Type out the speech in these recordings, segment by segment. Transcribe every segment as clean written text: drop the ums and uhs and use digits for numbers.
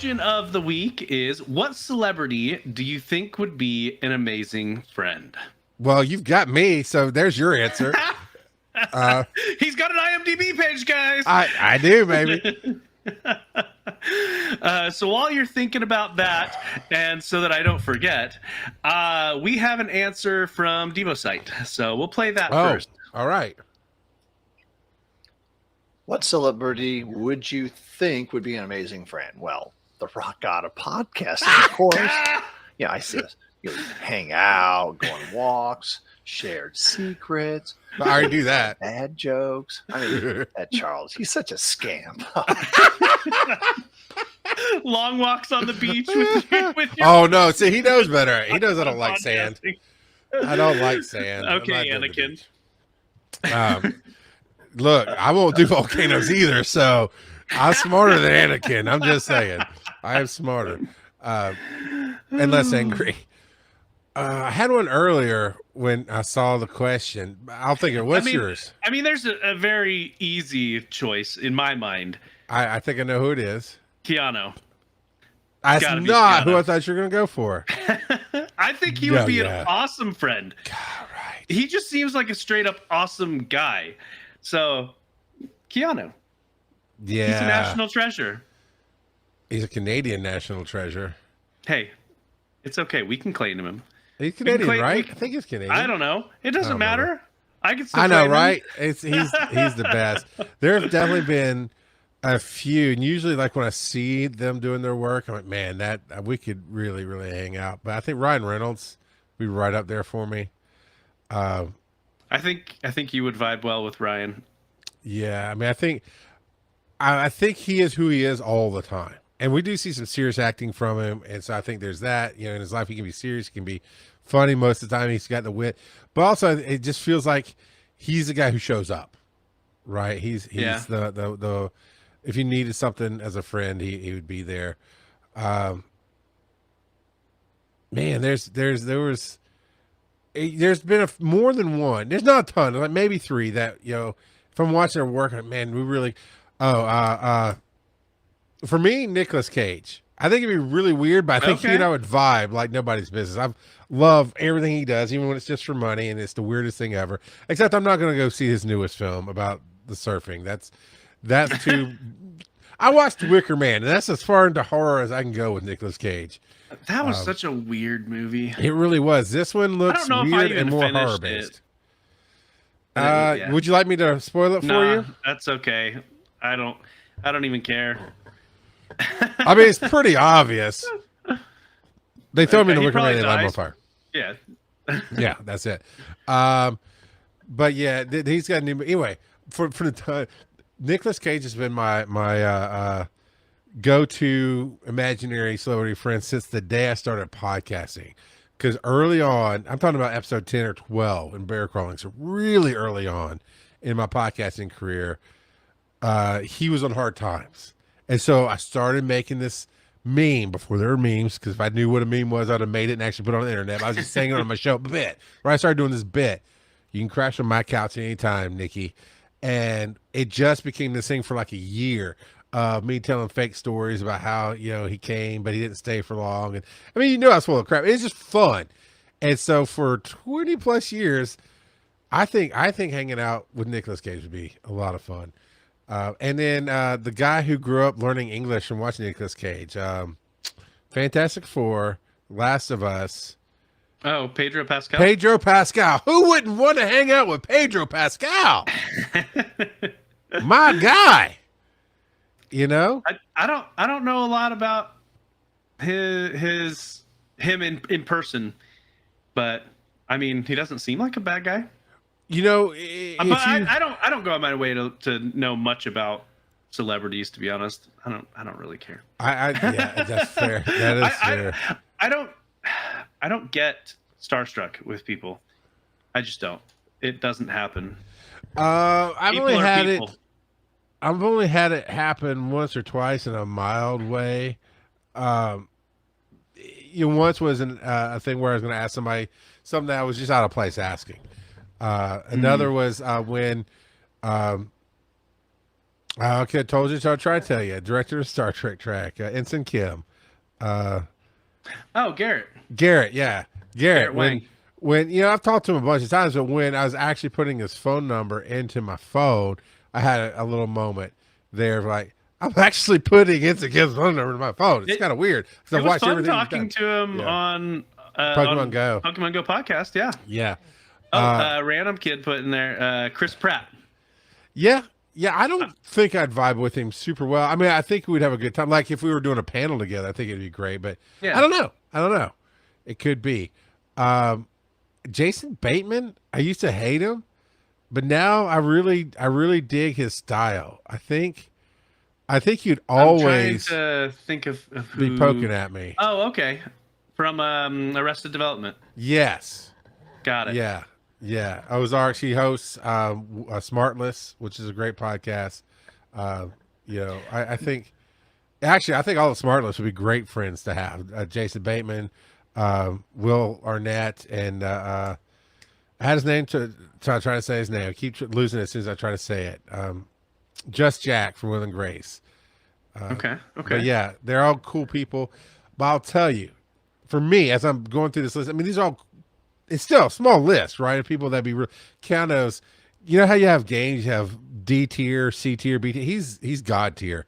question of the week is, what celebrity do you think would be an amazing friend? Well, you've got me, so there's your answer. He's got an IMDb page, guys. I do, maybe. So while you're thinking about that, and so that I don't forget, we have an answer from DevoSite. So we'll play that first. All right. What celebrity would you think would be an amazing friend? Well, the rock god of podcasting, of course. Yeah, I see this. You hang out, go on walks, shared secrets. I already do that. Bad jokes. I mean, that Charles, he's such a scamp. Long walks on the beach with your Oh, no. See, he knows better. He knows I don't like sand. I don't like sand. Okay, Anakin. Look, I won't do volcanoes either, so I'm smarter than Anakin. I'm just saying. I am smarter. And less angry. I had one earlier when I saw the question. I'll think of what's yours? I mean, there's a very easy choice in my mind. I think I know who it is. Keanu. That's not who I thought you were going to go for. I think he would be an awesome friend. God, right. He just seems like a straight up awesome guy. So, Keanu. Yeah. He's a national treasure. He's a Canadian national treasure. Hey, it's okay. We can claim him. He's Canadian, right? I think he's Canadian. I don't know. It doesn't matter. I can still I know, claim right? him. He's the best. There have definitely been a few, and usually like when I see them doing their work, I'm like, man, that we could really, really hang out. But I think Ryan Reynolds would be right up there for me. I think you would vibe well with Ryan. Yeah, I mean, I think he is who he is all the time, and we do see some serious acting from him, and so I think there's that. You know, in his life, he can be serious, he can be funny most of the time. He's got the wit, but also it just feels like he's the guy who shows up, right? He's the if you needed something as a friend, he would be there. Man, there's been more than one. There's not a ton, like maybe three that, you know, if I'm watching their work, man, we really, for me, Nicolas Cage. I think it'd be really weird, but I think he and I would vibe like nobody's business. I love everything he does, even when it's just for money, and it's the weirdest thing ever. Except I'm not going to go see his newest film about the surfing. That's too. I watched Wicker Man, and that's as far into horror as I can go with Nicolas Cage. That was such a weird movie. It really was. This one looks weird and more horror based. Would you like me to spoil it for you? That's okay. I don't even care. I mean, it's pretty obvious. They throw me in the Wicker Man, they light him on fire. Yeah. Yeah, that's it. But yeah, he's got a new. Anyway, for the time, Nicolas Cage has been my go-to imaginary celebrity friend since the day I started podcasting. Because early on, I'm talking about episode 10 or 12 in bear crawling, so really early on in my podcasting career, he was on Hard Times. And so I started making this meme before there were memes, because if I knew what a meme was, I'd have made it and actually put it on the internet. But I was just saying it on my show bit. Right, I started doing this bit. You can crash on my couch anytime, Nikki. And it just became this thing for like a year. Me telling fake stories about how, you know, he came, but he didn't stay for long. And I mean, you know, I was full of crap. It's just fun. And so for 20 plus years, I think hanging out with Nicolas Cage would be a lot of fun. And then the guy who grew up learning English and watching Nicolas Cage, Fantastic Four, Last of Us. Oh, Pedro Pascal. Pedro Pascal. Who wouldn't want to hang out with Pedro Pascal? My guy. You know, I don't know a lot about him in person, but I mean, he doesn't seem like a bad guy. You know, but I don't go on my way to know much about celebrities, to be honest. I don't really care. Yeah, that's fair. That is fair. I don't get starstruck with people. I just don't. It doesn't happen. I've only had it happen once or twice in a mild way. Once was a thing where I was going to ask somebody something that I was just out of place asking. Another was when Okay, I told you, so I'll try to tell you. Director of Star Trek track, Ensign Kim. Oh, Garrett. Garrett, yeah. Garrett, Wang. when I've talked to him a bunch of times, but when I was actually putting his phone number into my phone, I had a little moment there of like, I'm actually putting Ensign Kim's phone number in my phone. It's kind of weird. It was fun talking to him on Pokemon Go. Pokemon Go podcast, yeah. Yeah. Random kid put in there, Chris Pratt. Yeah. Yeah, I don't think I'd vibe with him super well. I mean, I think we'd have a good time. Like if we were doing a panel together, I think it'd be great. But Yeah. I don't know. It could be. Jason Bateman, I used to hate him, but now I really dig his style. I think you'd always I'm trying to think of who... be poking at me. Oh, okay. From Arrested Development. Yes. Got it. Yeah. Yeah. Ozarks. He hosts Smartless, which is a great podcast. I think all the Smartless would be great friends to have. Jason Bateman, Will Arnett, and I had his name to try to say his name. I keep losing it as soon as I try to say it. Just Jack from Will and Grace. Okay. But yeah, they're all cool people. But I'll tell you, for me, as I'm going through this list, I mean, these are all, it's still a small list, right? Of people that be real. Keanu's, you know how you have games, you have D tier, C tier, B tier. He's God tier.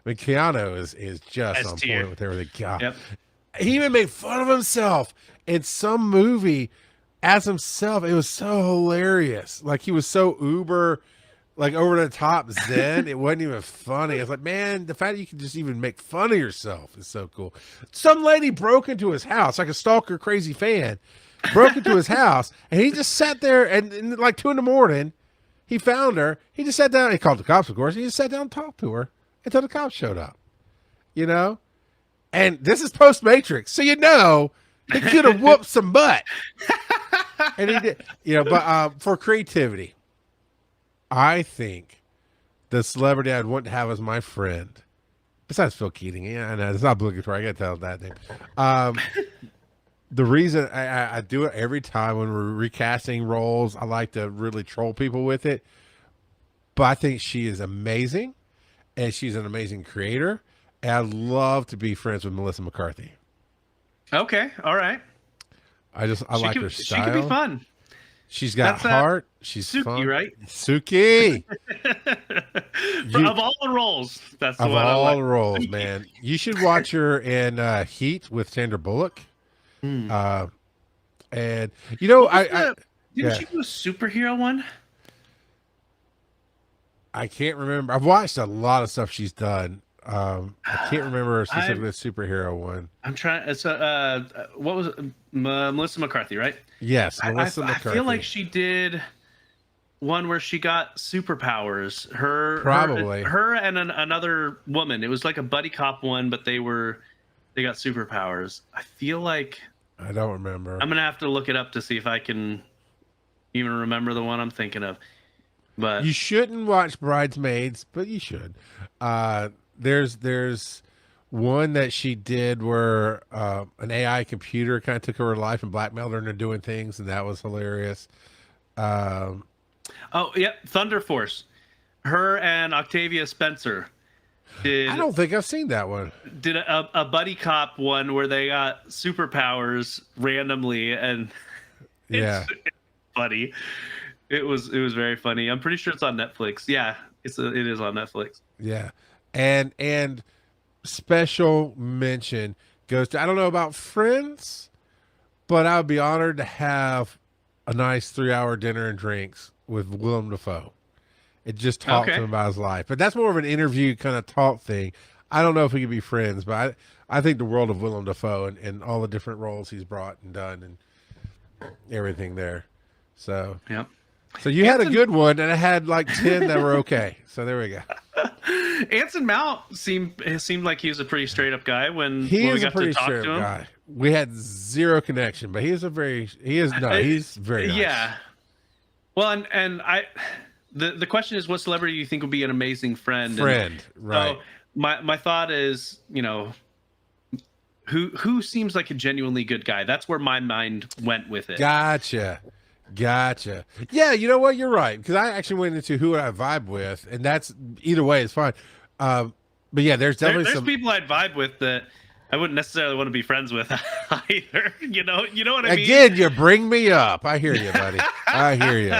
I mean, Keanu is just S on tier. point with everything. God. Yep. He even made fun of himself in some movie as himself. It was so hilarious. Like he was so uber, like over the top zen. It wasn't even funny. It's like, man, the fact that you can just even make fun of yourself is so cool. Some lady broke into his house, like a stalker, crazy fan, broke into his house, and he just sat there and like 2 a.m, he found her. He just sat down. He called the cops, of course. He just sat down and talked to her until the cops showed up. You know? And this is post-Matrix, so he could have whooped some butt. And he did. But for creativity, I think the celebrity I'd want to have as my friend, besides Phil Keating, yeah, I know it's not obligatory. I got to tell that name. The reason I do it every time when we're recasting roles, I like to really troll people with it. But I think she is amazing, and she's an amazing creator. And I'd love to be friends with Melissa McCarthy. Okay. All right. I like her style. She could be fun. She's got heart. She's Suki, fun. right? Suki. Of all the roles, that's the of one I all like. the roles, man. You should watch her in Heat with Sandra Bullock. And Didn't she do a superhero one? I can't remember. I've watched a lot of stuff she's done. I can't remember specifically the superhero one. I'm trying. It's what was it? Melissa McCarthy, right? Yes, Melissa McCarthy. I feel like she did one where she got superpowers. Probably her and another woman. It was like a buddy cop one, but they got superpowers. I feel like I don't remember. I'm gonna have to look it up to see if I can even remember the one I'm thinking of. But you shouldn't watch Bridesmaids, but you should. There's one that she did where an AI computer kind of took over her life and blackmailed her into doing things, and that was hilarious. Oh, yeah, Thunder Force. Her and Octavia Spencer I don't think I've seen that one. Did a buddy cop one where they got superpowers randomly, and it's funny. It was very funny. I'm pretty sure it's on Netflix. Yeah, it is on Netflix. Yeah. And special mention goes to, I don't know about Friends, but I would be honored to have a nice 3-hour dinner and drinks with Willem Dafoe. It just talked to him about his life. But that's more of an interview kind of talk thing. I don't know if we could be friends, but I think the world of Willem Dafoe and all the different roles he's brought and done and everything there. So, yep. So you had a good one, and I had like 10 that were okay. So there we go. Anson Mount seemed like he was a pretty straight up guy when we got to talk to him. Guy. We had zero connection, but he's very nice. Yeah. Well, and the question is, what celebrity do you think would be an amazing friend? Right. So my thought is, who seems like a genuinely good guy. That's where my mind went with it. Gotcha. Gotcha. Yeah, you know what? You're right. Because I actually went into who I vibe with, and that's either way, it's fine. But yeah, there's definitely there's some people I'd vibe with that I wouldn't necessarily want to be friends with either. You know what I mean? Again, you bring me up. I hear you, buddy. I hear you.